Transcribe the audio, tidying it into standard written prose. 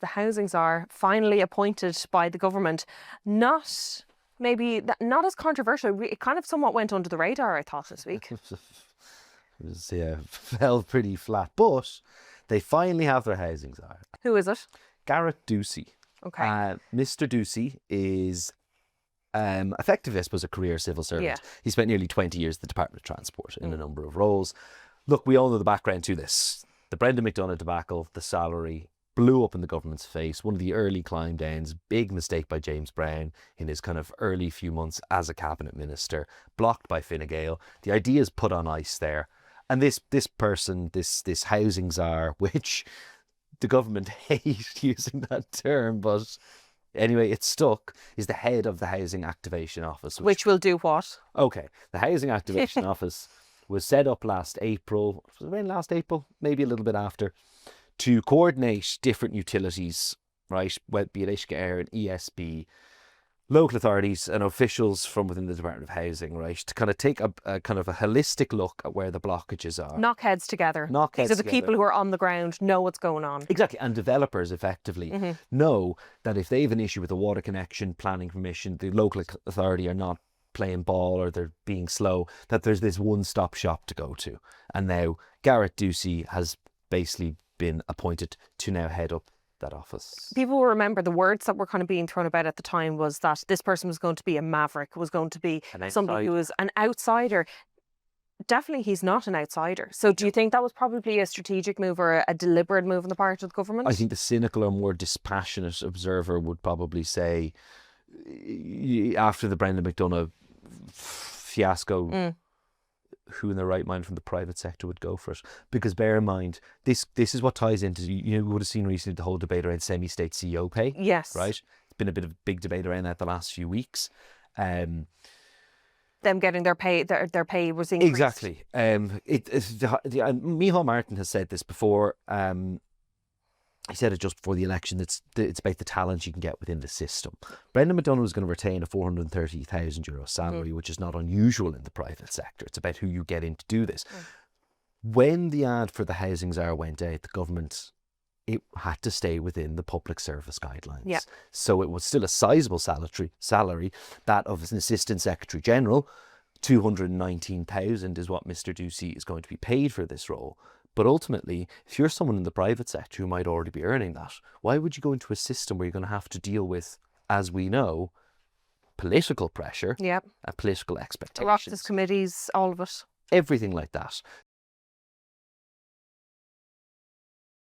the housing czar, finally appointed by the government. Not as controversial. It kind of somewhat went under the radar, I thought, this week. Fell pretty flat. But they finally have their housing czar. Who is it? Garret Doocey. Okay. Mr. Doocey is effectively, I suppose, a career civil servant. Yeah. He spent nearly 20 years at the Department of Transport in a number of roles. Look, we all know the background to this. The Brendan McDonagh debacle, the salary blew up in the government's face. One of the early climb downs, big mistake by James Brown in his kind of early few months as a cabinet minister, blocked by Fine Gael. The idea is put on ice there. And this person, this housing czar, which the government hate using that term, but anyway, it stuck, is the head of the Housing Activation Office. Which will do what? Okay, the Housing Activation Office was set up last April, was it around last April? Maybe a little bit after, to coordinate different utilities, right? Be it Uisce Air and ESB, local authorities and officials from within the Department of Housing, right? To kind of take a kind of a holistic look at where the blockages are. Knock heads together. These are the people who are on the ground, know what's going on. Exactly, and developers effectively know that if they have an issue with a water connection, planning permission, the local authority are not playing ball or they're being slow, that there's this one-stop shop to go to. And now Garret Doocey has basically been appointed to now head up that office. People will remember the words that were kind of being thrown about at the time was that this person was going to be a maverick, was going to be somebody who was an outsider. Definitely he's not an outsider. So do you think that was probably a strategic move or a deliberate move on the part of the government? I think the cynical or more dispassionate observer would probably say, after the Brendan McDonagh fiasco, who in their right mind from the private sector would go for it? Because bear in mind, this is what ties into, you would have seen recently the whole debate around semi-state CEO pay. Yes. Right? It's been a bit of a big debate around that the last few weeks. Them getting their pay was increased. Exactly. Micheál Martin has said this before. He said it just before the election. It's about the talent you can get within the system. Brendan McDonagh was going to retain a €430,000 salary, which is not unusual in the private sector. It's about who you get in to do this. When the ad for the housing czar went out, the government, it had to stay within the public service guidelines. Yeah. So it was still a sizable salary, that of an assistant secretary general. 219,000 is what Mr. Doocey is going to be paid for this role. But ultimately, if you're someone in the private sector who might already be earning that, why would you go into a system where you're going to have to deal with, as we know, political pressure and political expectations? Oireachtas committees, all of it. Everything like that.